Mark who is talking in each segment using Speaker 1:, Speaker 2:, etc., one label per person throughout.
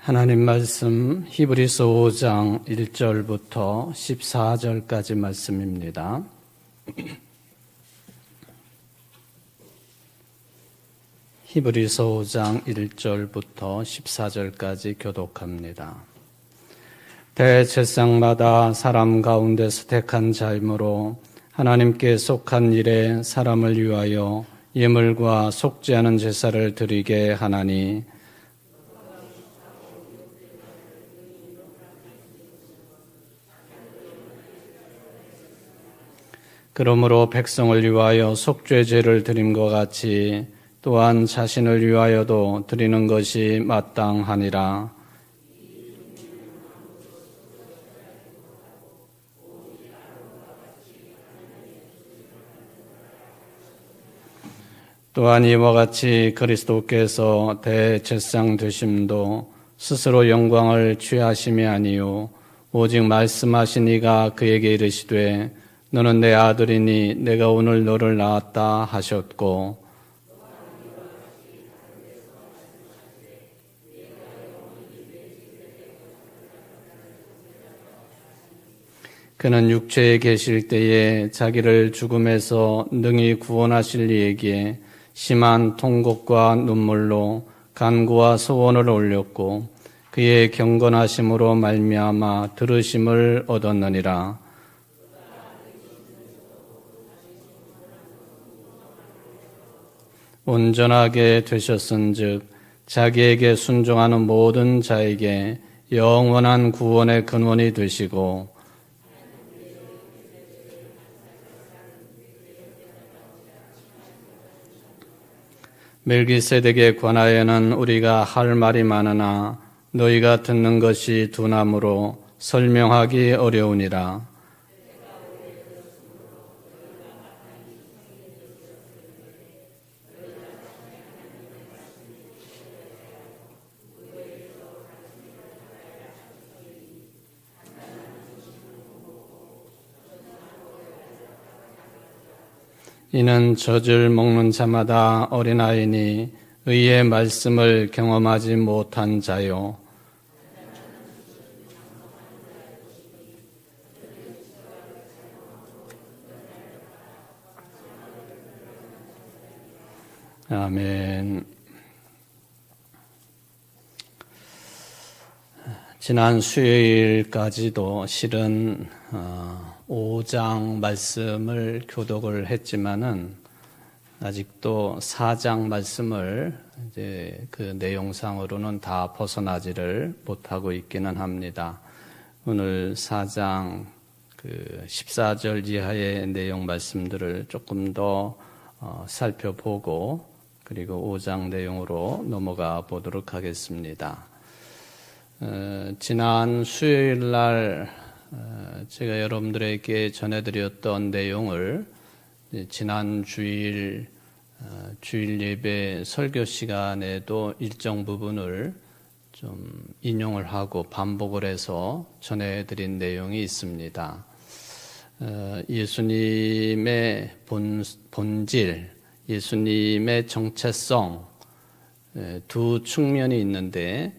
Speaker 1: 하나님 말씀 히브리서 5장 1절부터 14절까지 말씀입니다. 히브리서 5장 1절부터 14절까지 교독합니다. 대제사장마다 사람 가운데서 택한 자이므로 하나님께 속한 일에 사람을 위하여 예물과 속지 않은 제사를 드리게 하나니 그러므로 백성을 위하여 속죄제를 드림과 같이 또한 자신을 위하여도 드리는 것이 마땅하니라. 또한 이와 같이 그리스도께서 대제사장 되심도 스스로 영광을 취하심이 아니요 오직 말씀하신 이가 그에게 이르시되 너는 내 아들이니 내가 오늘 너를 낳았다 하셨고 그는 육체에 계실 때에 자기를 죽음에서 능히 구원하실 이에게 심한 통곡과 눈물로 간구와 소원을 올렸고 그의 경건하심으로 말미암아 들으심을 얻었느니라. 온전하게 되셨은즉 자기에게 순종하는 모든 자에게 영원한 구원의 근원이 되시고 멜기세덱에 관하여는 우리가 할 말이 많으나 너희가 듣는 것이 둔함으로 설명하기 어려우니라. 이는 젖을 먹는 자마다 어린아이니 의의 말씀을 경험하지 못한 자요. 아멘. 지난 수요일까지도 실은 5장 말씀을 교독을 했지만은 아직도 4장 말씀을 이제 그 내용상으로는 다 벗어나지를 못하고 있기는 합니다. 오늘 4장 그 14절 이하의 내용 말씀들을 조금 더 살펴보고 그리고 5장 내용으로 넘어가 보도록 하겠습니다. 지난 수요일 날 제가 여러분들에게 전해드렸던 내용을 지난 주일 예배 설교 시간에도 일정 부분을 좀 인용을 하고 반복을 해서 전해드린 내용이 있습니다. 예수님의 본질, 예수님의 정체성 두 측면이 있는데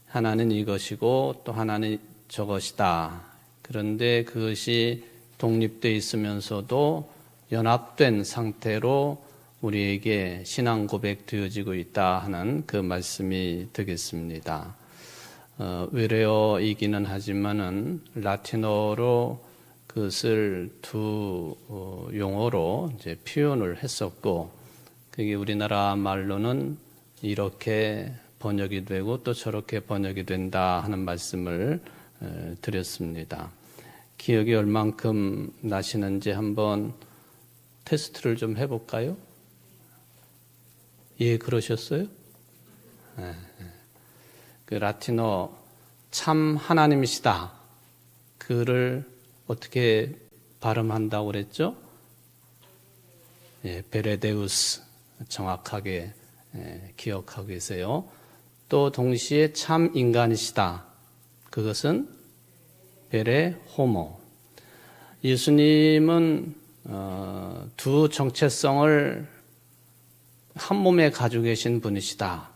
Speaker 1: 하나는 이것이고 또 하나는 저것이다. 그런데 그것이 독립되어 있으면서도 연합된 상태로 우리에게 신앙 고백되어지고 있다 하는 그 말씀이 되겠습니다. 외래어이기는 하지만은 라틴어로 그것을 두 용어로 이제 표현을 했었고 그게 우리나라 말로는 이렇게 번역이 되고 또 저렇게 번역이 된다 하는 말씀을 드렸습니다. 기억이 얼만큼 나시는지 한번 테스트를 좀 해볼까요? 예, 그러셨어요? 그 라틴어 참 하나님이시다. 그를 어떻게 발음한다고 그랬죠? 예, 베레데우스 정확하게 기억하고 계세요. 또 동시에 참 인간이시다. 그것은 베레 호모. 예수님은 두 정체성을 한 몸에 가지고 계신 분이시다.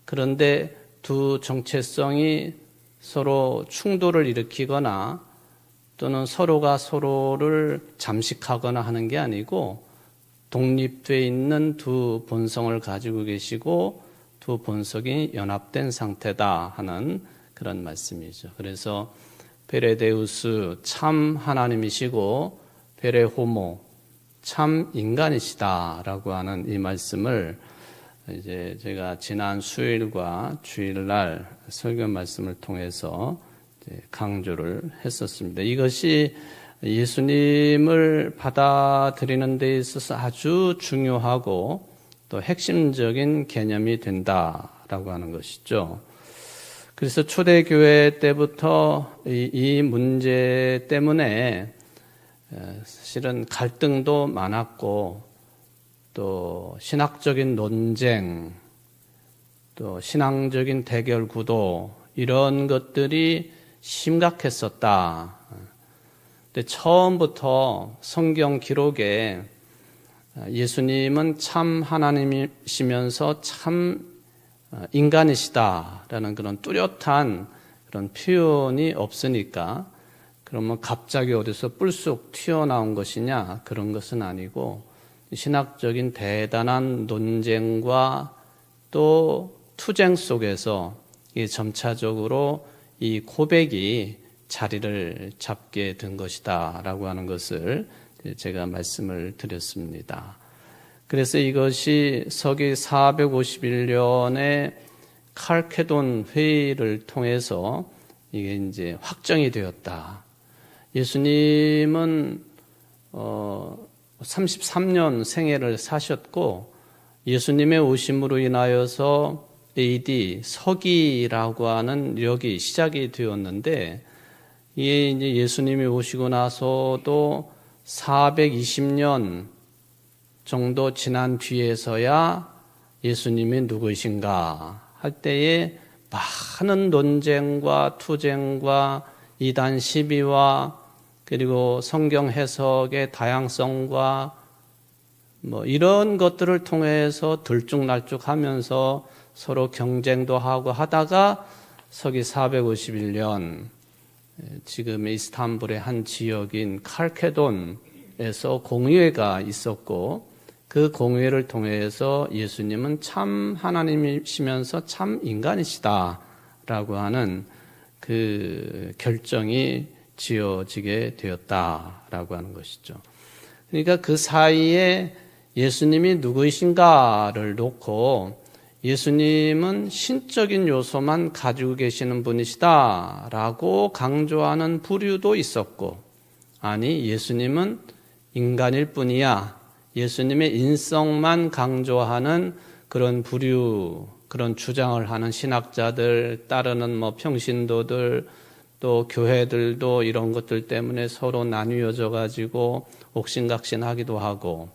Speaker 1: 그런데 두 정체성이 서로 충돌을 일으키거나 또는 서로가 서로를 잠식하거나 하는 게 아니고 독립되어 있는 두 본성을 가지고 계시고 두 본성이 연합된 상태다 하는 그런 말씀이죠. 그래서 베레데우스 참 하나님이시고 베레호모 참 인간이시다라고 하는 이 말씀을 이제 제가 지난 수요일과 주일날 설교 말씀을 통해서 강조를 했었습니다. 이것이 예수님을 받아들이는 데 있어서 아주 중요하고 또 핵심적인 개념이 된다라고 하는 것이죠. 그래서 초대교회 때부터 이 문제 때문에 사실은 갈등도 많았고 또 신학적인 논쟁, 또 신앙적인 대결 구도 이런 것들이 심각했었다. 근데 처음부터 성경 기록에 예수님은 참 하나님이시면서 참 인간이시다라는 그런 뚜렷한 그런 표현이 없으니까 그러면 갑자기 어디서 뿔쑥 튀어나온 것이냐 그런 것은 아니고 신학적인 대단한 논쟁과 또 투쟁 속에서 점차적으로 이 고백이 자리를 잡게 된 것이다라고 하는 것을 제가 말씀을 드렸습니다. 그래서 이것이 서기 451년에 칼케돈 회의를 통해서 이게 이제 확정이 되었다. 예수님은 33년 생애를 사셨고 예수님의 오심으로 인하여서 AD 서기라고 하는 역이 시작이 되었는데 이게 이제 예수님이 오시고 나서도 420년 정도 지난 뒤에서야 예수님이 누구이신가 할 때에 많은 논쟁과 투쟁과 이단 시비와 그리고 성경 해석의 다양성과 뭐 이런 것들을 통해서 들쭉날쭉하면서 서로 경쟁도 하고 하다가 서기 451년 지금 이스탄불의 한 지역인 칼케돈에서 공회가 있었고 그 공회를 통해서 예수님은 참 하나님이시면서 참 인간이시다라고 하는 그 결정이 지어지게 되었다라고 하는 것이죠. 그러니까 그 사이에 예수님이 누구이신가를 놓고 예수님은 신적인 요소만 가지고 계시는 분이시다라고 강조하는 부류도 있었고, 아니 예수님은 인간일 뿐이야, 예수님의 인성만 강조하는 그런 부류, 그런 주장을 하는 신학자들, 따르는 뭐 평신도들, 또 교회들도 이런 것들 때문에 서로 나뉘어져 가지고 옥신각신하기도 하고,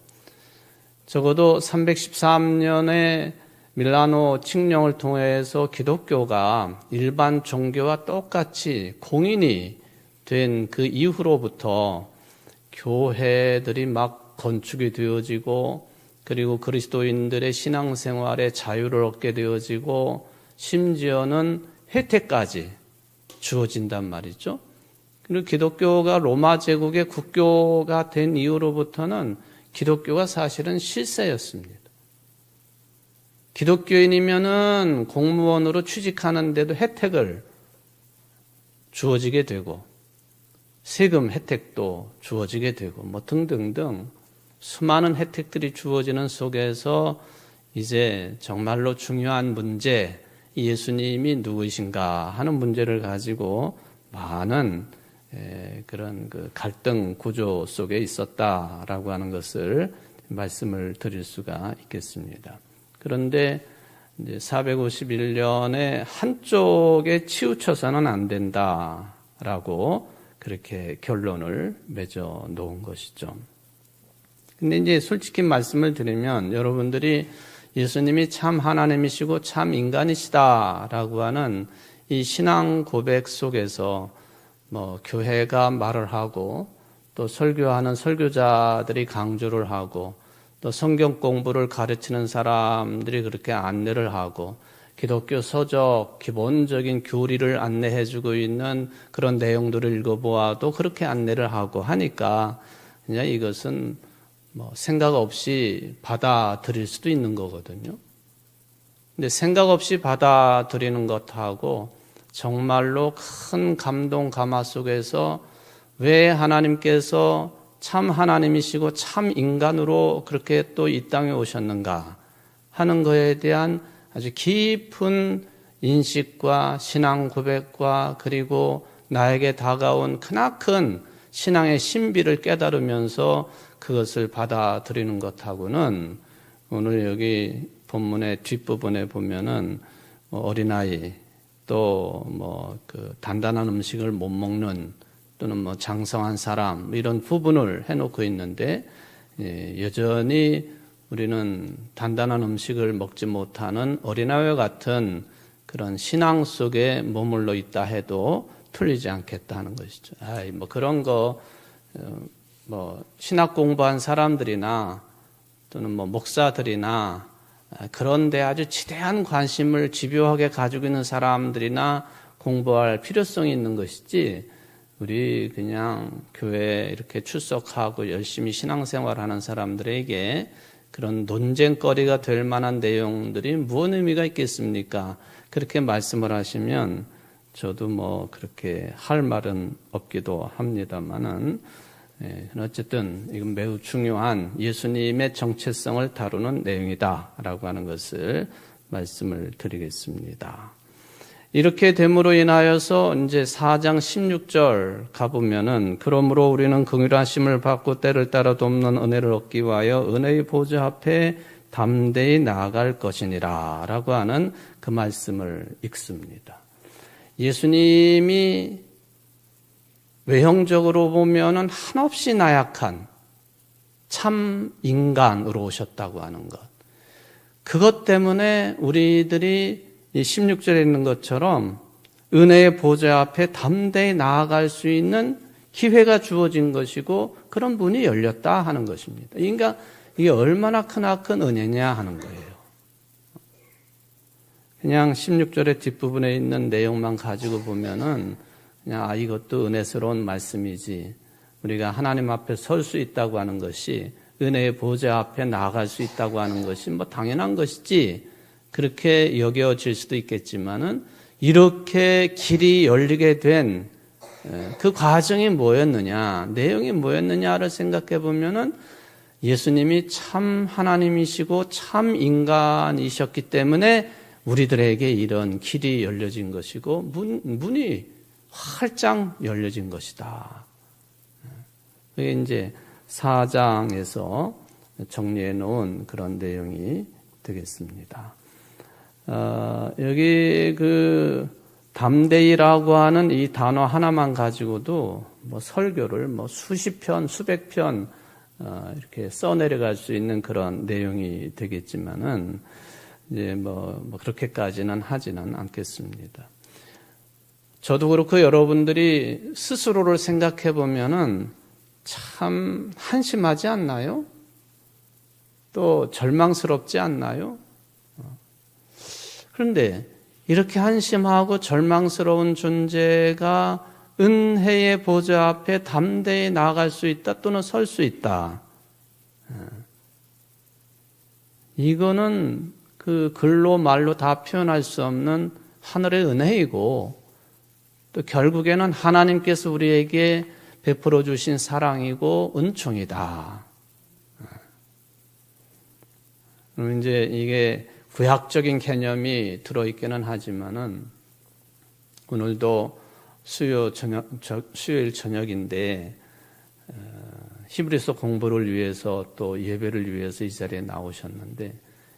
Speaker 1: 적어도 313년에 밀라노 칙령을 통해서 기독교가 일반 종교와 똑같이 공인이 된 그 이후로부터 교회들이 막 건축이 되어지고, 그리고 그리스도인들의 신앙생활에 자유를 얻게 되어지고, 심지어는 혜택까지 주어진단 말이죠. 그리고 기독교가 로마 제국의 국교가 된 이후로부터는 기독교가 사실은 실세였습니다. 기독교인이면은 공무원으로 취직하는데도 혜택을 주어지게 되고, 세금 혜택도 주어지게 되고, 뭐 등등등 수많은 혜택들이 주어지는 속에서 이제 정말로 중요한 문제, 예수님이 누구이신가 하는 문제를 가지고 많은 그런 그 갈등 구조 속에 있었다라고 하는 것을 말씀을 드릴 수가 있겠습니다. 그런데 이제 451년에 한쪽에 치우쳐서는 안 된다라고 그렇게 결론을 맺어 놓은 것이죠. 근데 이제 솔직히 말씀을 드리면 여러분들이 예수님이 참 하나님이시고 참 인간이시다라고 하는 이 신앙 고백 속에서 뭐 교회가 말을 하고 또 설교하는 설교자들이 강조를 하고 또 성경 공부를 가르치는 사람들이 그렇게 안내를 하고 기독교 서적 기본적인 교리를 안내해주고 있는 그런 내용들을 읽어보아도 그렇게 안내를 하고 하니까 그냥 이것은 뭐 생각 없이 받아들일 수도 있는 거거든요. 근데 생각 없이 받아들이는 것하고 정말로 큰 감동 감화 속에서 왜 하나님께서 참 하나님이시고 참 인간으로 그렇게 또 이 땅에 오셨는가 하는 것에 대한 아주 깊은 인식과 신앙 고백과 그리고 나에게 다가온 크나큰 신앙의 신비를 깨달으면서 그것을 받아들이는 것하고는 오늘 여기 본문의 뒷부분에 보면은 어린아이 또 그 단단한 음식을 못 먹는 또는 장성한 사람 이런 부분을 해놓고 있는데 여전히 우리는 단단한 음식을 먹지 못하는 어린아이와 같은 그런 신앙 속에 머물러 있다 해도 틀리지 않겠다 하는 것이죠. 그런 거 신학 공부한 사람들이나 또는 목사들이나 그런데 아주 지대한 관심을 집요하게 가지고 있는 사람들이나 공부할 필요성이 있는 것이지 우리 그냥 교회에 이렇게 출석하고 열심히 신앙생활하는 사람들에게 그런 논쟁거리가 될 만한 내용들이 무슨 의미가 있겠습니까? 그렇게 말씀을 하시면 저도 그렇게 할 말은 없기도 합니다만은 어쨌든 이건 매우 중요한 예수님의 정체성을 다루는 내용이다라고 하는 것을 말씀을 드리겠습니다. 이렇게 됨으로 인하여서 이제 4장 16절 가보면은 그러므로 우리는 긍휼하심을 받고 때를 따라 돕는 은혜를 얻기 위하여 은혜의 보좌 앞에 담대히 나아갈 것이니라 라고 하는 그 말씀을 읽습니다. 예수님이 외형적으로 보면은 한없이 나약한 참 인간으로 오셨다고 하는 것. 그것 때문에 우리들이 이 16절에 있는 것처럼 은혜의 보좌 앞에 담대히 나아갈 수 있는 기회가 주어진 것이고 그런 문이 열렸다 하는 것입니다. 그러니까 이게 얼마나 크나큰 은혜냐 하는 거예요. 그냥 16절의 뒷부분에 있는 내용만 가지고 보면은 그냥 이것도 은혜스러운 말씀이지 우리가 하나님 앞에 설 수 있다고 하는 것이 은혜의 보좌 앞에 나아갈 수 있다고 하는 것이 당연한 것이지 그렇게 여겨질 수도 있겠지만은 이렇게 길이 열리게 된 그 과정이 뭐였느냐, 내용이 뭐였느냐를 생각해 보면은 예수님이 참 하나님이시고 참 인간이셨기 때문에 우리들에게 이런 길이 열려진 것이고 문이 활짝 열려진 것이다. 그게 이제 4장에서 정리해 놓은 그런 내용이 되겠습니다. 여기 담대히라고 하는 이 단어 하나만 가지고도 설교를 수십 편, 수백 편 이렇게 써내려갈 수 있는 그런 내용이 되겠지만은 이제 그렇게까지는 하지는 않겠습니다. 저도 그렇고 여러분들이 스스로를 생각해 보면은 참 한심하지 않나요? 또 절망스럽지 않나요? 그런데 이렇게 한심하고 절망스러운 존재가 은혜의 보좌 앞에 담대히 나아갈 수 있다 또는 설 수 있다. 이거는 그 글로 말로 다 표현할 수 없는 하늘의 은혜이고 또 결국에는 하나님께서 우리에게 베풀어 주신 사랑이고 은총이다. 그럼 이제 이게 구약적인 개념이 들어있기는 하지만은 오늘도 수요일 저녁인데 히브리서 공부를 위해서 또 예배를 위해서 이 자리에 나오셨는데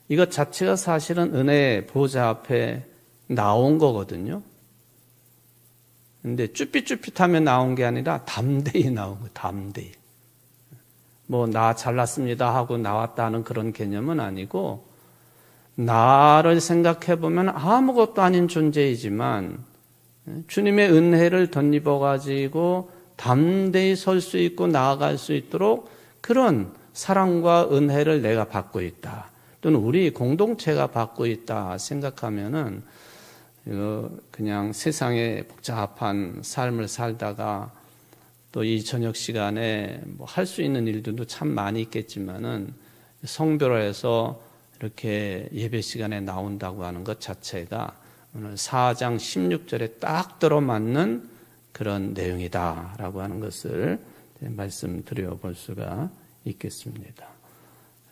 Speaker 1: 이것 자체가 사실은 은혜의 보좌 앞에 나온 거거든요. 근데 쭈삣쭈삣하며 나온 게 아니라 담대히 나온 거예요. 담대히. 나 잘났습니다 하고 나왔다는 그런 개념은 아니고 나를 생각해 보면 아무것도 아닌 존재이지만 주님의 은혜를 덧입어 가지고 담대히 설 수 있고 나아갈 수 있도록 그런 사랑과 은혜를 내가 받고 있다. 또 또는 우리 공동체가 받고 있다 생각하면은 그냥 세상에 복잡한 삶을 살다가 또 이 저녁 시간에 뭐 할 수 있는 일들도 참 많이 있겠지만은 성별에서 이렇게 예배 시간에 나온다고 하는 것 자체가 오늘 4장 16절에 딱 들어맞는 그런 내용이다라고 하는 것을 말씀드려 볼 수가 있겠습니다.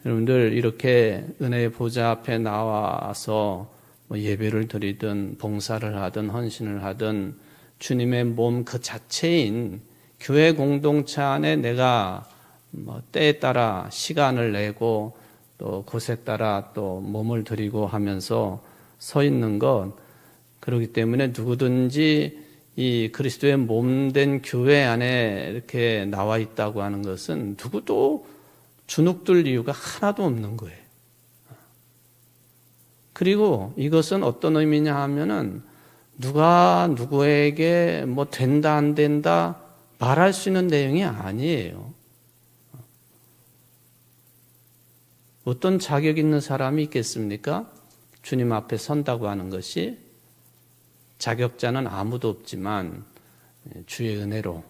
Speaker 1: 여러분들 이렇게 은혜의 보좌 앞에 나와서 뭐 예배를 드리든 봉사를 하든 헌신을 하든 주님의 몸 그 자체인 교회 공동체 안에 내가 뭐 때에 따라 시간을 내고 또 곳에 따라 또 몸을 드리고 하면서 서 있는 것, 그렇기 때문에 누구든지 이 그리스도의 몸된 교회 안에 이렇게 나와 있다고 하는 것은 누구도 주눅들 이유가 하나도 없는 거예요. 그리고 이것은 어떤 의미냐 하면은 누가 누구에게 뭐 된다 안 된다 말할 수 있는 내용이 아니에요. 어떤 자격 있는 사람이 있겠습니까? 주님 앞에 선다고 하는 것이 자격자는 아무도 없지만 주의 은혜로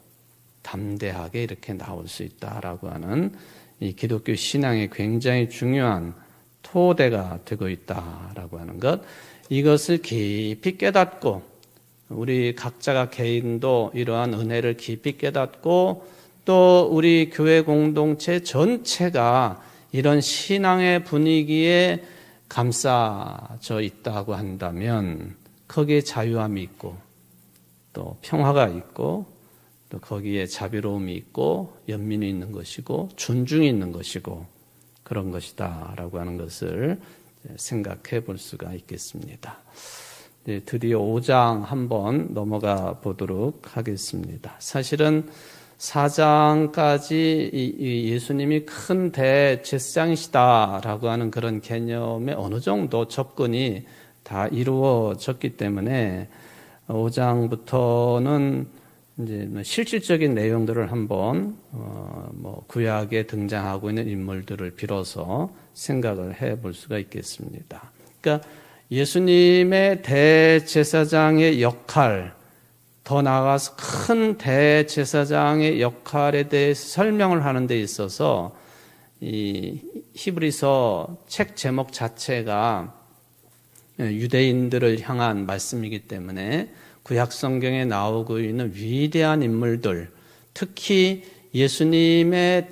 Speaker 1: 담대하게 이렇게 나올 수 있다라고 하는 이 기독교 신앙의 굉장히 중요한 토대가 되고 있다라고 하는 것, 이것을 깊이 깨닫고 우리 각자가 개인도 이러한 은혜를 깊이 깨닫고 또 우리 교회 공동체 전체가 이런 신앙의 분위기에 감싸져 있다고 한다면 거기에 자유함이 있고 또 평화가 있고 또 거기에 자비로움이 있고 연민이 있는 것이고 존중이 있는 것이고 그런 것이다라고 하는 것을 생각해 볼 수가 있겠습니다. 드디어 5장 한번 넘어가 보도록 하겠습니다. 사실은 4장까지 예수님이 큰 대제사장이시다라고 하는 그런 개념에 어느 정도 접근이 다 이루어졌기 때문에 5장부터는 이제 실질적인 내용들을 한번 뭐 구약에 등장하고 있는 인물들을 빌어서 생각을 해볼 수가 있겠습니다. 그러니까 예수님의 대제사장의 역할, 더 나아가서 큰 대제사장의 역할에 대해서 설명을 하는 데 있어서 이 히브리서 책 제목 자체가 유대인들을 향한 말씀이기 때문에 구약 성경에 나오고 있는 위대한 인물들, 특히 예수님의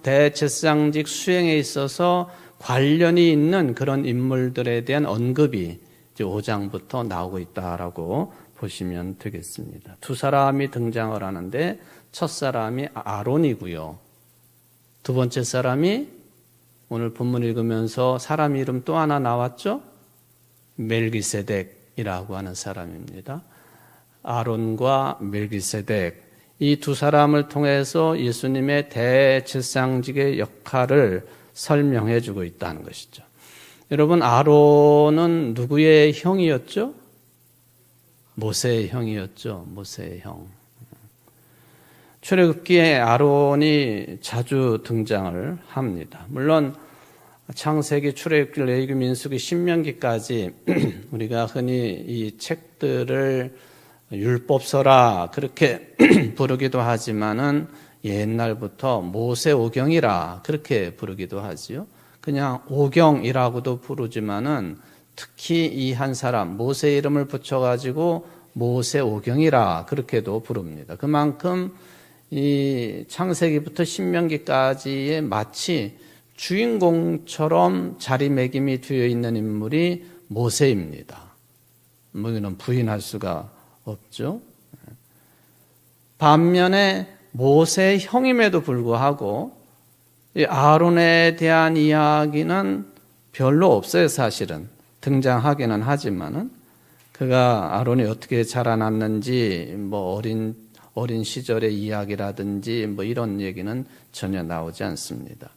Speaker 1: 대제사장직 수행에 있어서 관련이 있는 그런 인물들에 대한 언급이 이제 5장부터 나오고 있다라고 보시면 되겠습니다. 두 사람이 등장을 하는데 첫 사람이 아론이고요. 두 번째 사람이 오늘 본문 읽으면서 사람 이름 또 하나 나왔죠? 멜기세덱이라고 하는 사람입니다. 아론과 멜기세덱, 이 두 사람을 통해서 예수님의 대제사장직의 역할을 설명해 주고 있다는 것이죠. 여러분, 아론은 누구의 형이었죠? 모세의 형이었죠. 모세의 형. 출애굽기에 아론이 자주 등장을 합니다. 물론 창세기, 출애굽기, 레위기, 민수기, 신명기까지 우리가 흔히 이 책들을 율법서라 그렇게 부르기도 하지만은 옛날부터 모세오경이라 그렇게 부르기도 하지요. 그냥 오경이라고도 부르지만은 특히 이 한 사람 모세 이름을 붙여가지고 모세오경이라 그렇게도 부릅니다. 그만큼 이 창세기부터 신명기까지의 마치 주인공처럼 자리매김이 되어 있는 인물이 모세입니다. 뭐 이는 부인할 수가 없죠. 반면에 모세의 형임에도 불구하고 이 아론에 대한 이야기는 별로 없어요. 사실은 등장하기는 하지만은 그가 아론이 어떻게 자라났는지 뭐 어린 시절의 이야기라든지 뭐 이런 얘기는 전혀 나오지 않습니다.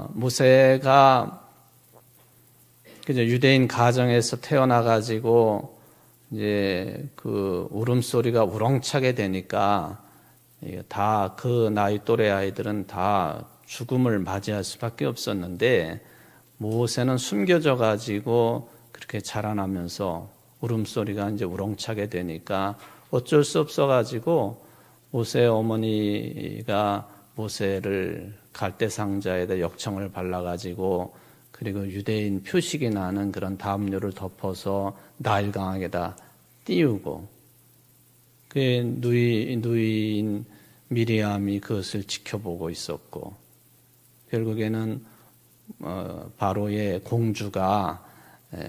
Speaker 1: 모세가 유대인 가정에서 태어나 가지고 이제 그 울음소리가 우렁차게 되니까 다 그 나이 또래 아이들은 다 죽음을 맞이할 수밖에 없었는데 모세는 숨겨져 가지고 그렇게 자라나면서 울음소리가 이제 우렁차게 되니까 어쩔 수 없어 가지고 모세의 어머니가 모세를 갈대상자에다 역청을 발라가지고 그리고 유대인 표식이 나는 그런 담요를 덮어서 나일강에다 띄우고 그 누이인 미리암이 그것을 지켜보고 있었고 결국에는 바로의 공주가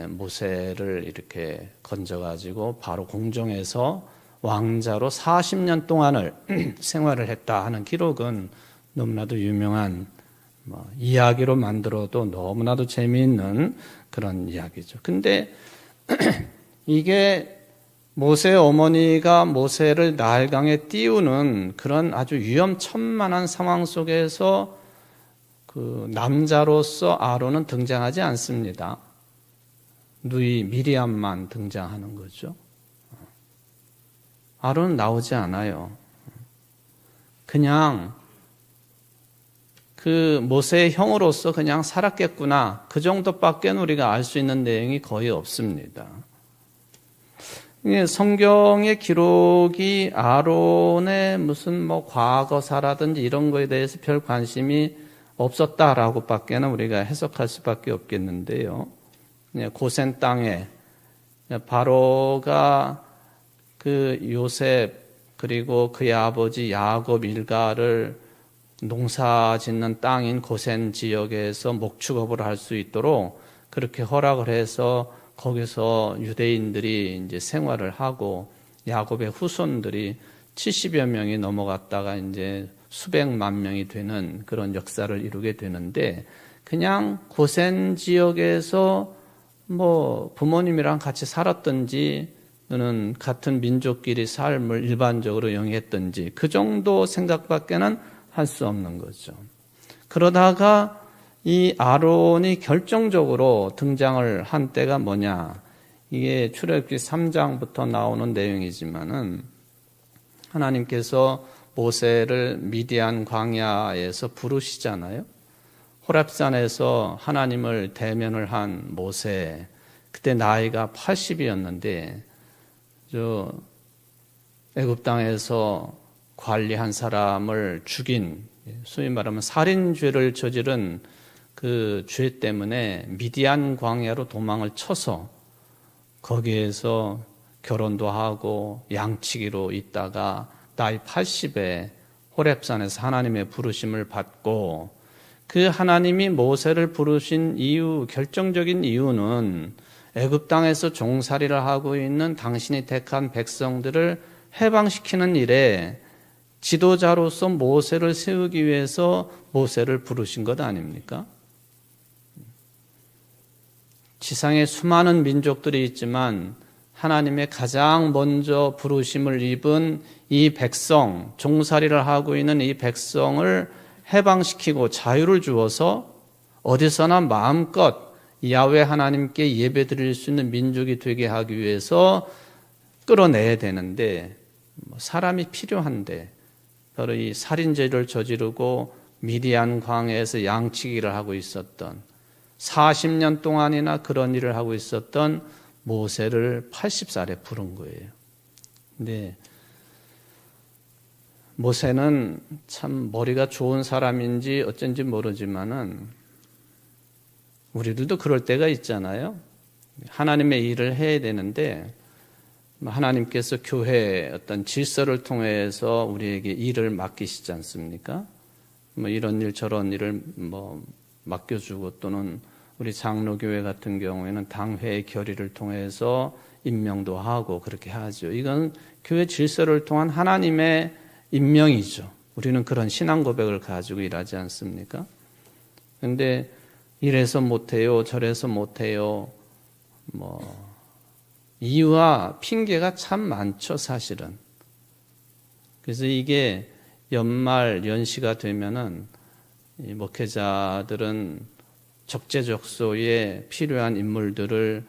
Speaker 1: 모세를 이렇게 건져가지고 바로 궁정에서 왕자로 40년 동안을 생활을 했다 하는 기록은 너무나도 유명한 이야기로 만들어도 너무나도 재미있는 그런 이야기죠. 근데 이게 모세의 어머니가 모세를 나일강에 띄우는 그런 아주 위험천만한 상황 속에서 그 남자로서 아론은 등장하지 않습니다. 누이 미리암만 등장하는 거죠. 아론은 나오지 않아요. 그냥 그 모세의 형으로서 그냥 살았겠구나. 그 정도밖에 우리가 알 수 있는 내용이 거의 없습니다. 성경의 기록이 아론의 무슨 과거사라든지 이런 거에 대해서 별 관심이 없었다라고밖에는 우리가 해석할 수밖에 없겠는데요. 고센 땅에 바로가 그 요셉 그리고 그의 아버지 야곱 일가를 농사 짓는 땅인 고센 지역에서 목축업을 할 수 있도록 그렇게 허락을 해서 거기서 유대인들이 이제 생활을 하고 야곱의 후손들이 70여 명이 넘어갔다가 이제 수백만 명이 되는 그런 역사를 이루게 되는데 그냥 고센 지역에서 부모님이랑 같이 살았든지 또는 같은 민족끼리 삶을 일반적으로 영위했든지 그 정도 생각밖에는 할 수 없는 거죠. 그러다가 이 아론이 결정적으로 등장을 한 때가 뭐냐? 이게 출애굽기 3장부터 나오는 내용이지만은 하나님께서 모세를 미디안 광야에서 부르시잖아요. 호렙산에서 하나님을 대면을 한 모세, 그때 나이가 80이었는데 애굽 땅에서 관리한 사람을 죽인, 소위 말하면 살인죄를 저지른 그 죄 때문에 미디안 광야로 도망을 쳐서 거기에서 결혼도 하고 양치기로 있다가 나이 80에 호렙산에서 하나님의 부르심을 받고 그 하나님이 모세를 부르신 이유, 결정적인 이유는 애굽 땅에서 종살이를 하고 있는 당신이 택한 백성들을 해방시키는 일에 지도자로서 모세를 세우기 위해서 모세를 부르신 것 아닙니까? 지상에 수많은 민족들이 있지만 하나님의 가장 먼저 부르심을 입은 이 백성, 종살이를 하고 있는 이 백성을 해방시키고 자유를 주어서 어디서나 마음껏 야훼 하나님께 예배드릴 수 있는 민족이 되게 하기 위해서 끌어내야 되는데 사람이 필요한데 바로 이 살인죄를 저지르고 미디안 광야에서 양치기를 하고 있었던 40년 동안이나 그런 일을 하고 있었던 모세를 80살에 부른 거예요. 근데 모세는 참 머리가 좋은 사람인지 어쩐지 모르지만은 우리들도 그럴 때가 있잖아요. 하나님의 일을 해야 되는데 하나님께서 교회 어떤 질서를 통해서 우리에게 일을 맡기시지 않습니까? 이런 일 저런 일을 맡겨주고 또는 우리 장로교회 같은 경우에는 당회의 결의를 통해서 임명도 하고 그렇게 하죠. 이건 교회 질서를 통한 하나님의 임명이죠. 우리는 그런 신앙 고백을 가지고 일하지 않습니까? 그런데 이래서 못해요, 저래서 못해요. 이유와 핑계가 참 많죠, 사실은. 그래서 이게 연말 연시가 되면은 이 목회자들은 적재적소에 필요한 인물들을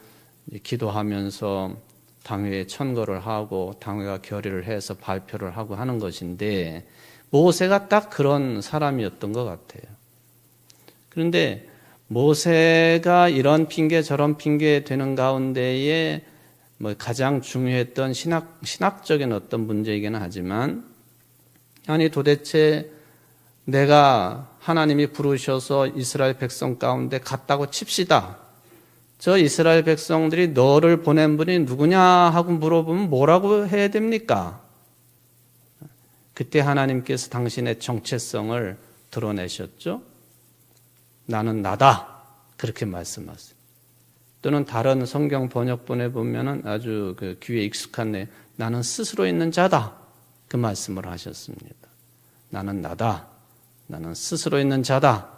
Speaker 1: 기도하면서 당회에 천거를 하고 당회가 결의를 해서 발표를 하고 하는 것인데 모세가 딱 그런 사람이었던 것 같아요. 그런데 모세가 이런 핑계 저런 핑계 되는 가운데에 뭐 가장 중요했던 신학적인 어떤 문제이긴 하지만, 아니 도대체 내가 하나님이 부르셔서 이스라엘 백성 가운데 갔다고 칩시다. 저 이스라엘 백성들이 너를 보낸 분이 누구냐 하고 물어보면 뭐라고 해야 됩니까? 그때 하나님께서 당신의 정체성을 드러내셨죠. 나는 나다. 그렇게 말씀하세요. 또는 다른 성경 번역본에 보면은 아주 그 귀에 익숙한 나는 스스로 있는 자다. 그 말씀을 하셨습니다. 나는 나다. 나는 스스로 있는 자다.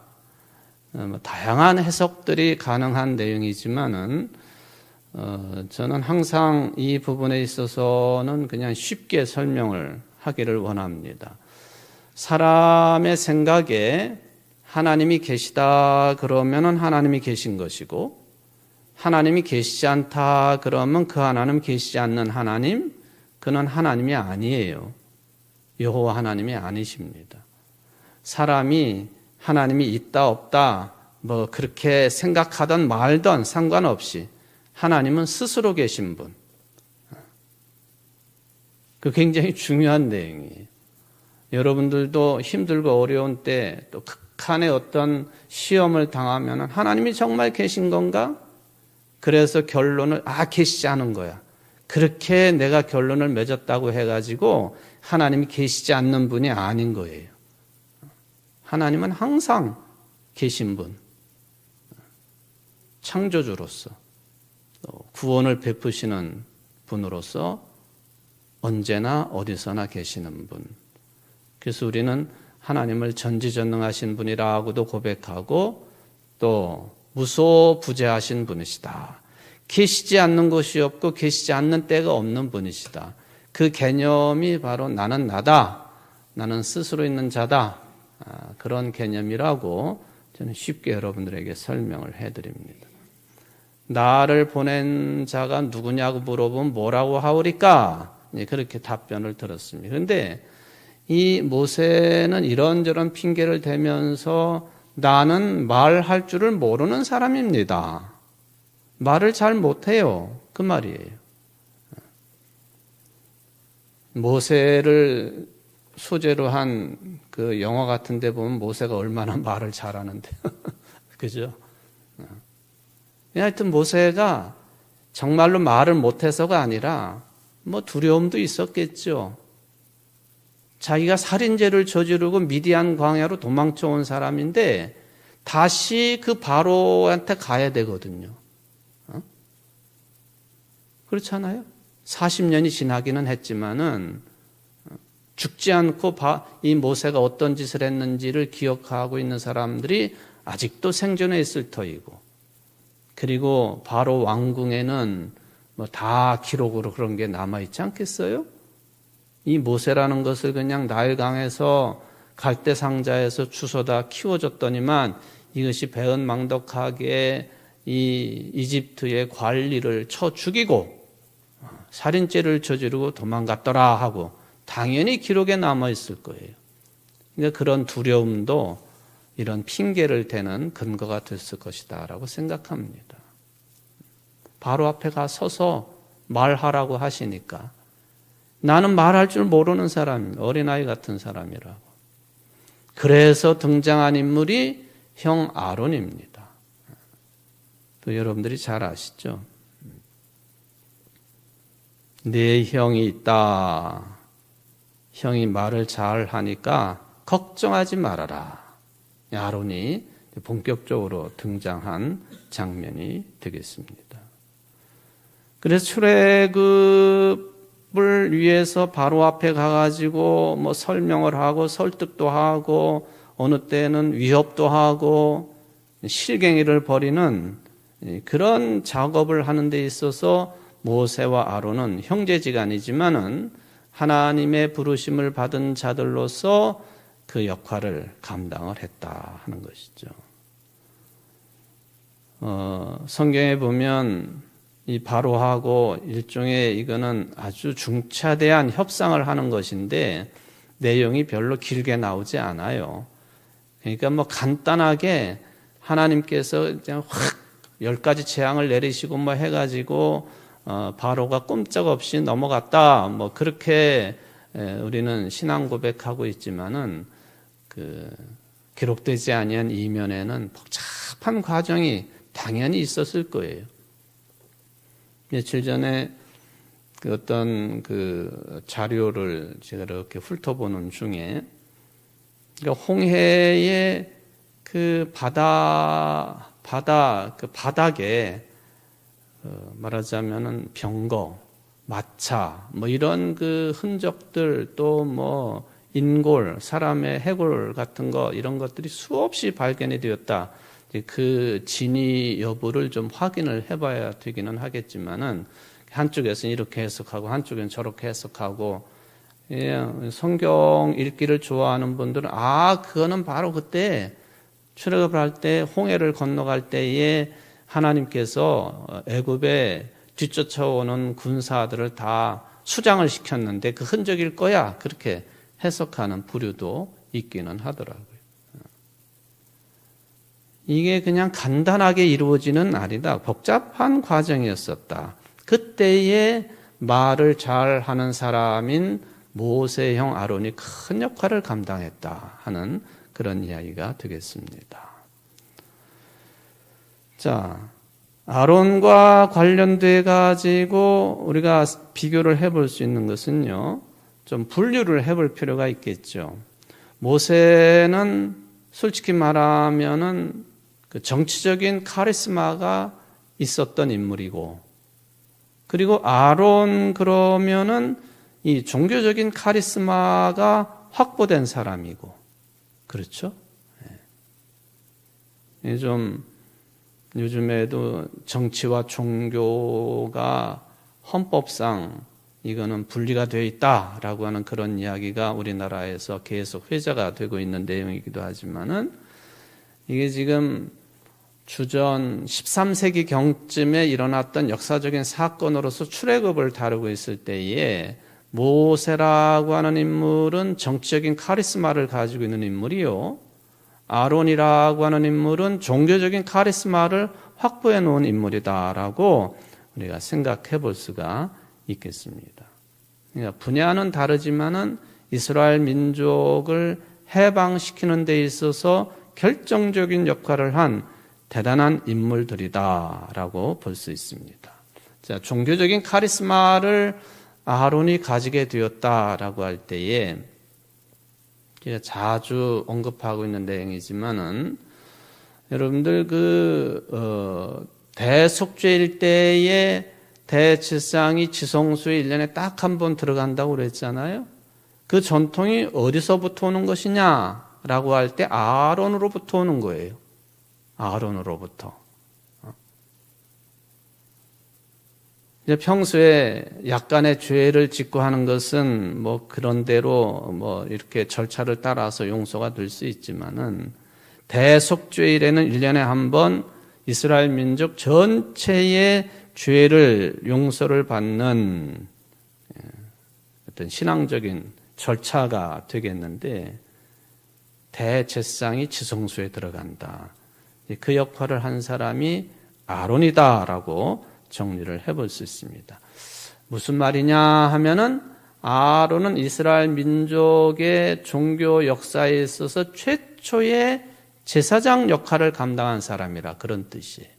Speaker 1: 다양한 해석들이 가능한 내용이지만은 저는 항상 이 부분에 있어서는 그냥 쉽게 설명을 하기를 원합니다. 사람의 생각에 하나님이 계시다 그러면은 하나님이 계신 것이고, 하나님이 계시지 않다 그러면 그 하나님 계시지 않는 하나님, 그는 하나님이 아니에요. 여호와 하나님이 아니십니다. 사람이 하나님이 있다 없다 뭐 그렇게 생각하던 말던 상관없이 하나님은 스스로 계신 분. 그 굉장히 중요한 내용이에요. 여러분들도 힘들고 어려운 때 또 극한의 어떤 시험을 당하면 하나님이 정말 계신 건가? 그래서 결론을 계시지 않은 거야. 그렇게 내가 결론을 맺었다고 해가지고 하나님이 계시지 않는 분이 아닌 거예요. 하나님은 항상 계신 분, 창조주로서 구원을 베푸시는 분으로서 언제나 어디서나 계시는 분. 그래서 우리는 하나님을 전지전능하신 분이라고도 고백하고 또 무소부재하신 분이시다. 계시지 않는 곳이 없고 계시지 않는 때가 없는 분이시다. 그 개념이 바로 나는 나다. 나는 스스로 있는 자다. 그런 개념이라고 저는 쉽게 여러분들에게 설명을 해드립니다. 나를 보낸 자가 누구냐고 물어보면 뭐라고 하오리까? 그렇게 답변을 들었습니다. 그런데 이 모세는 이런저런 핑계를 대면서 나는 말할 줄을 모르는 사람입니다. 말을 잘 못해요. 그 말이에요. 모세를 소재로 한 그 영화 같은 데 보면 모세가 얼마나 말을 잘하는데. 그죠? 하여튼 모세가 정말로 말을 못해서가 아니라 뭐 두려움도 있었겠죠. 자기가 살인죄를 저지르고 미디안 광야로 도망쳐 온 사람인데 다시 그 바로한테 가야 되거든요. 그렇잖아요? 40년이 지나기는 했지만은 죽지 않고 이 모세가 어떤 짓을 했는지를 기억하고 있는 사람들이 아직도 생존해 있을 터이고, 그리고 바로 왕궁에는 뭐 다 기록으로 그런 게 남아있지 않겠어요? 이 모세라는 것을 그냥 나일강에서 갈대상자에서 주워다 키워줬더니만 이것이 배은망덕하게 이 이집트의 관리를 쳐 죽이고 살인죄를 저지르고 도망갔더라 하고 당연히 기록에 남아있을 거예요. 그러니까 그런 두려움도 이런 핑계를 대는 근거가 됐을 것이다 라고 생각합니다. 바로 앞에 가 서서 말하라고 하시니까 나는 말할 줄 모르는 사람입니다. 어린아이 같은 사람이라고. 그래서 등장한 인물이 형 아론입니다. 또 여러분들이 잘 아시죠? 네 형이 있다. 형이 말을 잘 하니까 걱정하지 말아라. 아론이 본격적으로 등장한 장면이 되겠습니다. 그래서 출애굽을 위해서 바로 앞에 가가지고 뭐 설명을 하고 설득도 하고 어느 때는 위협도 하고 실갱이를 벌이는 그런 작업을 하는 데 있어서 모세와 아론은 형제지간이지만은 하나님의 부르심을 받은 자들로서 그 역할을 감당을 했다 하는 것이죠. 성경에 보면 이 바로하고 일종의 이거는 아주 중차대한 협상을 하는 것인데 내용이 별로 길게 나오지 않아요. 그러니까 뭐 간단하게 하나님께서 그냥 확 10가지 재앙을 내리시고 뭐 해가지고 바로가 꼼짝없이 넘어갔다. 뭐 그렇게 우리는 신앙 고백하고 있지만은 그 기록되지 아니한 이면에는 복잡한 과정이 당연히 있었을 거예요. 며칠 전에 그 어떤 그 자료를 제가 이렇게 훑어보는 중에 그러니까 홍해의 그 바닥에 말하자면은 병거, 마차, 뭐 이런 그 흔적들 또 뭐 인골, 사람의 해골 같은 거 이런 것들이 수없이 발견이 되었다. 그 진위 여부를 좀 확인을 해봐야 되기는 하겠지만은 한쪽에서는 이렇게 해석하고 한쪽에는 저렇게 해석하고 성경 읽기를 좋아하는 분들은 그거는 바로 그때 출애굽을 할 때 홍해를 건너갈 때에 하나님께서 애굽에 뒤쫓아오는 군사들을 다 수장을 시켰는데 그 흔적일 거야. 그렇게 해석하는 부류도 있기는 하더라고요. 이게 그냥 간단하게 이루어지는 아니다. 복잡한 과정이었었다. 그때에 말을 잘하는 사람인 모세형 아론이 큰 역할을 감당했다 하는 그런 이야기가 되겠습니다. 자, 아론과 관련돼 가지고 우리가 비교를 해볼 수 있는 것은요, 좀 분류를 해볼 필요가 있겠죠. 모세는 솔직히 말하면은 그 정치적인 카리스마가 있었던 인물이고, 그리고 아론 그러면은 이 종교적인 카리스마가 확보된 사람이고, 그렇죠? 좀 요즘에도 정치와 종교가 헌법상 이거는 분리가 되어 있다라고 하는 그런 이야기가 우리나라에서 계속 회자가 되고 있는 내용이기도 하지만은 이게 지금 주전 13세기 경쯤에 일어났던 역사적인 사건으로서 출애굽을 다루고 있을 때에 모세라고 하는 인물은 정치적인 카리스마를 가지고 있는 인물이요, 아론이라고 하는 인물은 종교적인 카리스마를 확보해 놓은 인물이다라고 우리가 생각해 볼 수가 있겠습니다. 그러니까 분야는 다르지만은 이스라엘 민족을 해방시키는 데 있어서 결정적인 역할을 한 대단한 인물들이다라고 볼 수 있습니다. 자, 종교적인 카리스마를 아론이 가지게 되었다라고 할 때에 제가 자주 언급하고 있는 내용이지만은 여러분들 대속죄일 때에 대제사장이 지성소에 1년에 딱 한 번 들어간다고 그랬잖아요. 그 전통이 어디서부터 오는 것이냐라고 할 때 아론으로부터 오는 거예요. 아론으로부터. 이제 평소에 약간의 죄를 짓고 하는 것은 뭐 그런 대로 뭐 이렇게 절차를 따라서 용서가 될 수 있지만은 대속죄일에는 1년에 한 번 이스라엘 민족 전체의 죄를 용서를 받는 어떤 신앙적인 절차가 되겠는데 대제사장이 지성소에 들어간다. 그 역할을 한 사람이 아론이다라고 정리를 해볼 수 있습니다. 무슨 말이냐 하면은 아론은 이스라엘 민족의 종교 역사에 있어서 최초의 제사장 역할을 감당한 사람이라 그런 뜻이에요.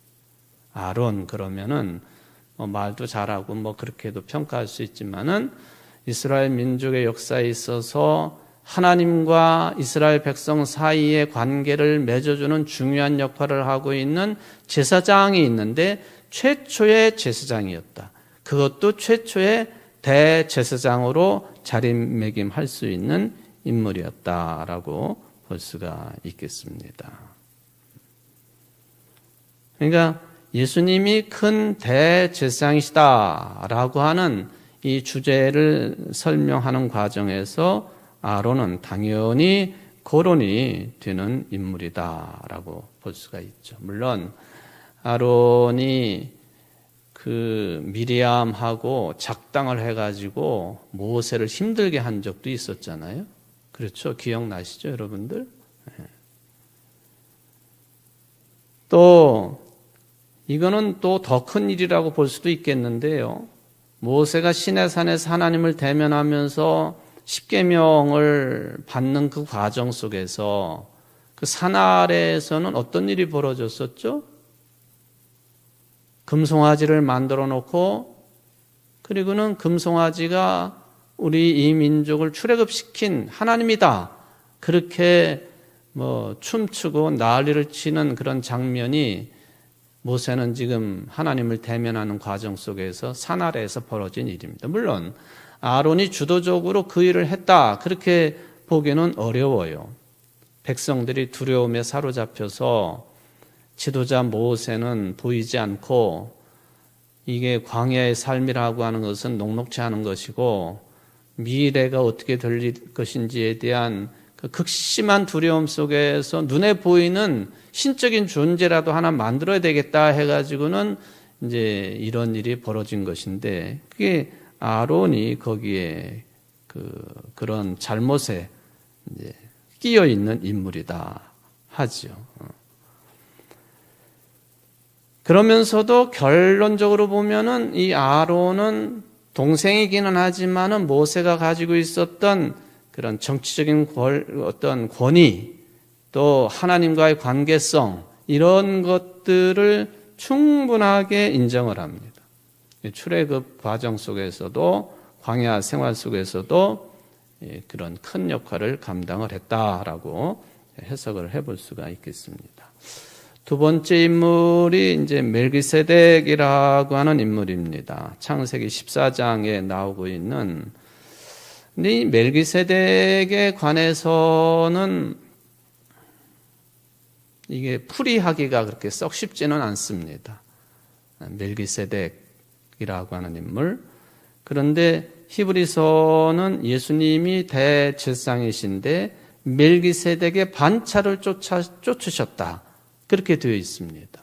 Speaker 1: 아론 그러면은 뭐 말도 잘하고 뭐 그렇게도 평가할 수 있지만은 이스라엘 민족의 역사에 있어서 하나님과 이스라엘 백성 사이의 관계를 맺어주는 중요한 역할을 하고 있는 제사장이 있는데 최초의 제사장이었다. 그것도 최초의 대제사장으로 자리매김할 수 있는 인물이었다라고 볼 수가 있겠습니다. 그러니까 예수님이 큰 대제사장이시다라고 하는 이 주제를 설명하는 과정에서 아론은 당연히 거론이 되는 인물이다라고 볼 수가 있죠. 물론 아론이 그 미리암하고 작당을 해가지고 모세를 힘들게 한 적도 있었잖아요. 그렇죠? 기억나시죠, 여러분들? 또 이거는 또 더 큰 일이라고 볼 수도 있겠는데요. 모세가 시내산에서 하나님을 대면하면서 십계명을 받는 그 과정 속에서 그 산 아래에서는 어떤 일이 벌어졌었죠? 금송아지를 만들어 놓고, 그리고는 금송아지가 우리 이 민족을 출애굽시킨 하나님이다, 그렇게 춤추고 난리를 치는 그런 장면이 모세는 지금 하나님을 대면하는 과정 속에서 산 아래에서 벌어진 일입니다. 물론 아론이 주도적으로 그 일을 했다, 그렇게 보기는 어려워요. 백성들이 두려움에 사로잡혀서 지도자 모세는 보이지 않고, 이게 광야의 삶이라고 하는 것은 녹록지 않은 것이고 미래가 어떻게 될 것인지에 대한 그 극심한 두려움 속에서 눈에 보이는 신적인 존재라도 하나 만들어야 되겠다 해가지고는 이제 이런 일이 벌어진 것인데, 그게 아론이 거기에 그런 잘못에 이제 끼어 있는 인물이다 하죠. 그러면서도 결론적으로 보면은 이 아론은 동생이기는 하지만은 모세가 가지고 있었던 그런 정치적인 어떤 권위, 또 하나님과의 관계성, 이런 것들을 충분하게 인정을 합니다. 출애굽 과정 속에서도, 광야 생활 속에서도 그런 큰 역할을 감당을 했다라고 해석을 해볼 수가 있겠습니다. 두 번째 인물이 이제 멜기세덱이라고 하는 인물입니다. 창세기 14장에 나오고 있는. 근데 이 멜기세덱에 관해서는 이게 풀이하기가 그렇게 썩 쉽지는 않습니다. 멜기세덱이라고 하는 인물. 그런데 히브리서는 예수님이 대제사장이신데 멜기세덱의 반차를 쫓으셨다, 그렇게 되어 있습니다.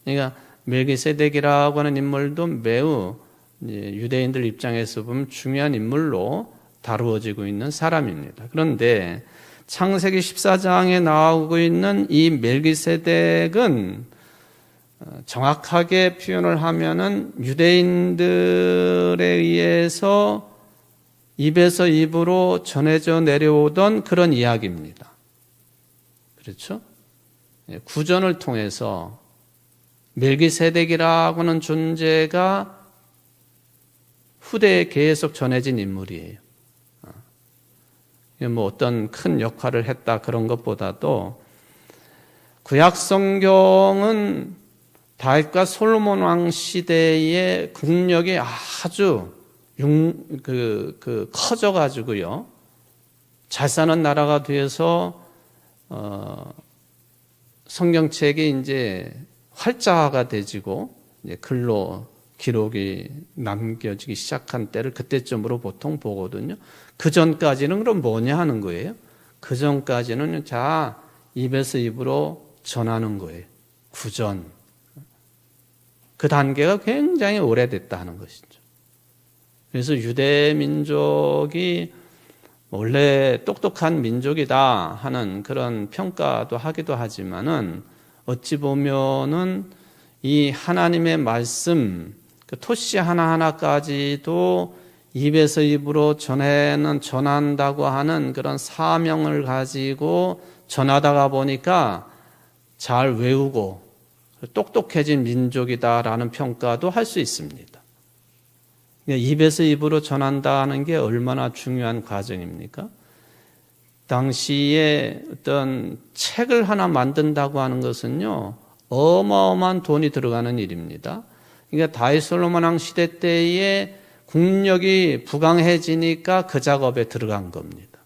Speaker 1: 그러니까 멜기세덱이라고 하는 인물도 매우 유대인들 입장에서 보면 중요한 인물로 다루어지고 있는 사람입니다. 그런데 창세기 14장에 나오고 있는 이 멜기세덱은 정확하게 표현을 하면은 유대인들에 의해서 입에서 입으로 전해져 내려오던 그런 이야기입니다. 그렇죠? 구전을 통해서 멜기세덱이라고 하는 존재가 후대에 계속 전해진 인물이에요. 어떤 큰 역할을 했다 그런 것보다도 구약 성경은 다윗과 솔로몬 왕 시대의 국력이 아주 커져가지고요, 잘 사는 나라가 되어서 성경책이 이제 활자화가 되지고 이제 글로 기록이 남겨지기 시작한 때를 그때쯤으로 보통 보거든요. 그 전까지는 그럼 뭐냐 하는 거예요. 그 전까지는 입에서 입으로 전하는 거예요. 구전. 그 단계가 굉장히 오래됐다 하는 것이죠. 그래서 유대 민족이 원래 똑똑한 민족이다 하는 그런 평가도 하기도 하지만은, 어찌 보면은 이 하나님의 말씀, 그 토시 하나하나까지도 입에서 입으로 전한다고 하는 그런 사명을 가지고 전하다가 보니까 잘 외우고 똑똑해진 민족이다라는 평가도 할 수 있습니다. 입에서 입으로 전한다는 게 얼마나 중요한 과정입니까? 당시에 어떤 책을 하나 만든다고 하는 것은요, 어마어마한 돈이 들어가는 일입니다. 그러니까 다윗 솔로몬 왕 시대 때에 국력이 부강해지니까 그 작업에 들어간 겁니다.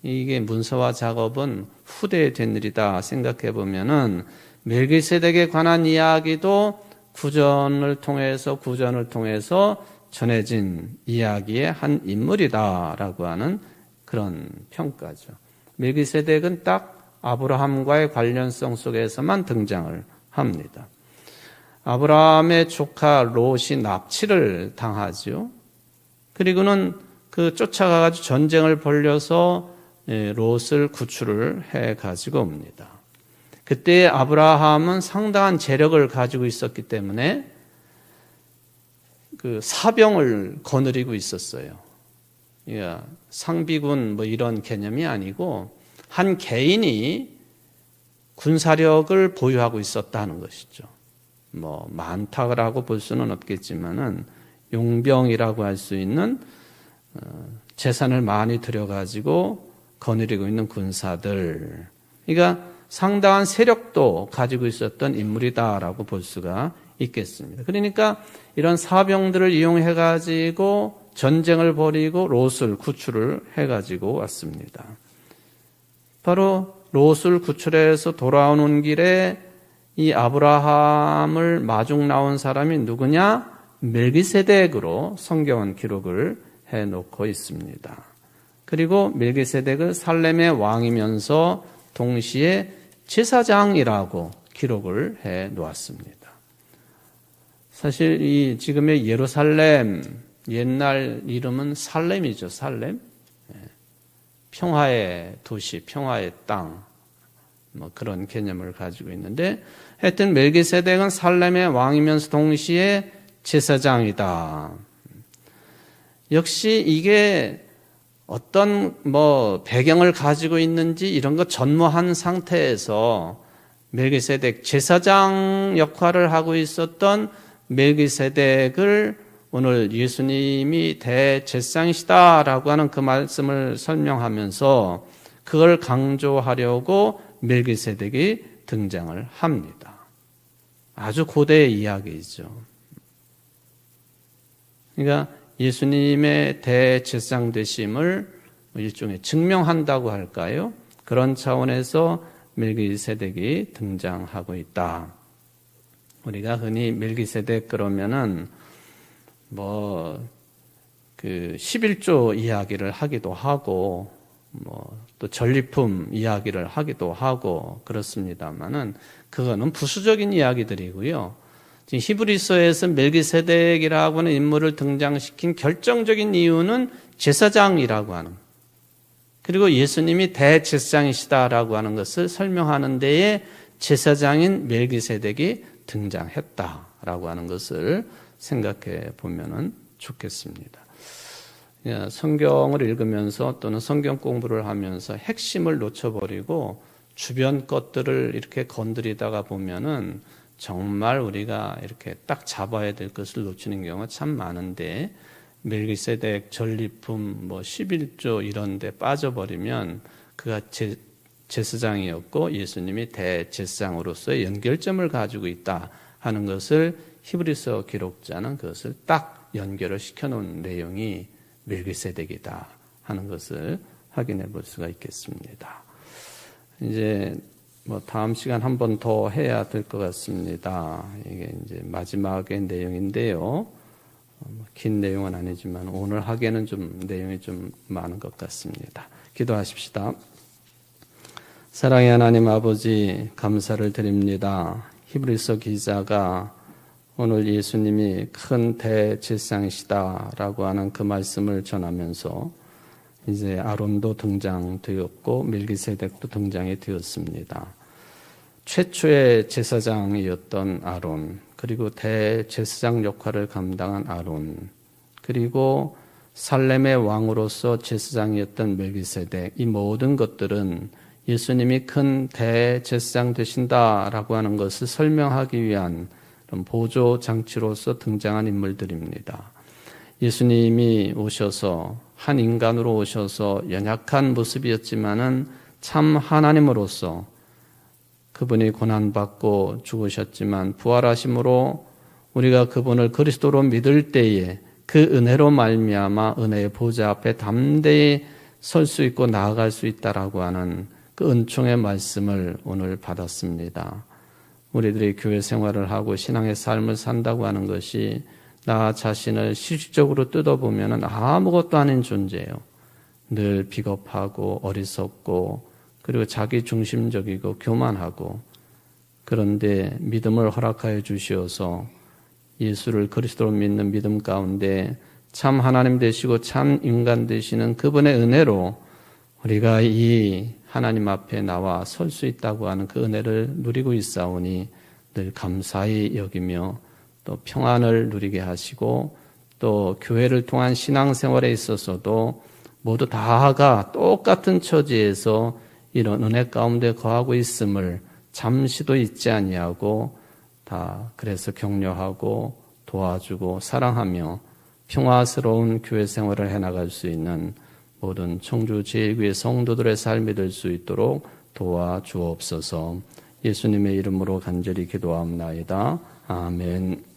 Speaker 1: 이게 문서화 작업은 후대에 된 일이다 생각해 보면은, 멜기세덱에 관한 이야기도 구전을 통해서 전해진 이야기의 한 인물이다라고 하는 그런 평가죠. 멜기세덱은 딱 아브라함과의 관련성 속에서만 등장을 합니다. 아브라함의 조카 롯이 납치를 당하죠. 그리고는 쫓아가가지고 전쟁을 벌려서 롯을 구출을 해 가지고 옵니다. 그때 아브라함은 상당한 재력을 가지고 있었기 때문에 그 사병을 거느리고 있었어요. 그러니까 상비군 뭐 이런 개념이 아니고 한 개인이 군사력을 보유하고 있었다는 것이죠. 뭐 많다라고 볼 수는 없겠지만은 용병이라고 할 수 있는 재산을 많이 들여가지고 거느리고 있는 군사들. 그러니까 상당한 세력도 가지고 있었던 인물이다라고 볼 수가 있겠습니다. 그러니까 이런 사병들을 이용해가지고 전쟁을 벌이고 롯을 구출을 해가지고 왔습니다. 바로 롯을 구출해서 돌아오는 길에 이 아브라함을 마중 나온 사람이 누구냐? 멜기세덱으로 성경은 기록을 해놓고 있습니다. 그리고 멜기세덱을 살렘의 왕이면서 동시에 제사장이라고 기록을 해 놓았습니다. 사실 이 지금의 예루살렘 옛날 이름은 살렘이죠. 살렘. 평화의 도시, 평화의 땅, 뭐 그런 개념을 가지고 있는데 하여튼 멜기세덱은 살렘의 왕이면서 동시에 제사장이다. 역시 이게 어떤 뭐 배경을 가지고 있는지 이런 거 전무한 상태에서 멜기세덱 제사장 역할을 하고 있었던 멜기세덱을 오늘 예수님이 대제사장이시다라고 하는 그 말씀을 설명하면서 그걸 강조하려고 멜기세덱이 등장을 합니다. 아주 고대의 이야기이죠. 그러니까 예수님의 대제사장 되심을 일종의 증명한다고 할까요? 그런 차원에서 멜기세덱이 등장하고 있다. 우리가 흔히 멜기세덱 그러면은 그 11조 이야기를 하기도 하고 또 전리품 이야기를 하기도 하고 그렇습니다만은 그거는 부수적인 이야기들이고요. 지금 히브리서에서 멜기세덱이라고 하는 인물을 등장시킨 결정적인 이유는 제사장이라고 하는, 그리고 예수님이 대제사장이시다라고 하는 것을 설명하는 데에 제사장인 멜기세덱이 등장했다라고 하는 것을 생각해 보면 좋겠습니다. 성경을 읽으면서 또는 성경 공부를 하면서 핵심을 놓쳐버리고 주변 것들을 이렇게 건드리다가 보면은 정말 우리가 이렇게 딱 잡아야 될 것을 놓치는 경우가 참 많은데, 멜기세덱 전리품 11조 이런 데 빠져버리면 그가 제사장이었고 예수님이 대제사장으로서의 연결점을 가지고 있다 하는 것을 히브리서 기록자는 그것을 딱 연결을 시켜놓은 내용이 멜기세덱이다 하는 것을 확인해 볼 수가 있겠습니다. 이제 다음 시간 한 번 더 해야 될 것 같습니다. 이게 이제 마지막의 내용인데요. 긴 내용은 아니지만 오늘 하기에는 좀 내용이 좀 많은 것 같습니다. 기도하십시다. 사랑의 하나님 아버지, 감사를 드립니다. 히브리서 기자가 오늘 예수님이 큰 대제사장이시다라고 하는 그 말씀을 전하면서 이제 아론도 등장되었고 멜기세덱도 등장이 되었습니다. 최초의 제사장이었던 아론, 그리고 대제사장 역할을 감당한 아론, 그리고 살렘의 왕으로서 제사장이었던 멜기세덱, 이 모든 것들은 예수님이 큰 대제사장 되신다라고 하는 것을 설명하기 위한 보조 장치로서 등장한 인물들입니다. 예수님이 오셔서 한 인간으로 오셔서 연약한 모습이었지만은 참 하나님으로서 그분이 고난받고 죽으셨지만 부활하심으로 우리가 그분을 그리스도로 믿을 때에 그 은혜로 말미암아 은혜의 보좌 앞에 담대히 설 수 있고 나아갈 수 있다라고 하는 그 은총의 말씀을 오늘 받았습니다. 우리들이 교회 생활을 하고 신앙의 삶을 산다고 하는 것이 나 자신을 실질적으로 뜯어보면 아무것도 아닌 존재예요. 늘 비겁하고 어리석고 그리고 자기 중심적이고 교만하고, 그런데 믿음을 허락하여 주시어서 예수를 그리스도로 믿는 믿음 가운데 참 하나님 되시고 참 인간 되시는 그분의 은혜로 우리가 이 하나님 앞에 나와 설 수 있다고 하는 그 은혜를 누리고 있사오니 늘 감사히 여기며 또 평안을 누리게 하시고 또 교회를 통한 신앙생활에 있어서도 모두 다가 똑같은 처지에서 이런 은혜 가운데 거하고 있음을 잠시도 잊지 아니하고 다 그래서 격려하고 도와주고 사랑하며 평화스러운 교회 생활을 해나갈 수 있는 모든 청주 제1교회 성도들의 삶이 될 수 있도록 도와주옵소서. 예수님의 이름으로 간절히 기도하옵나이다. 아멘.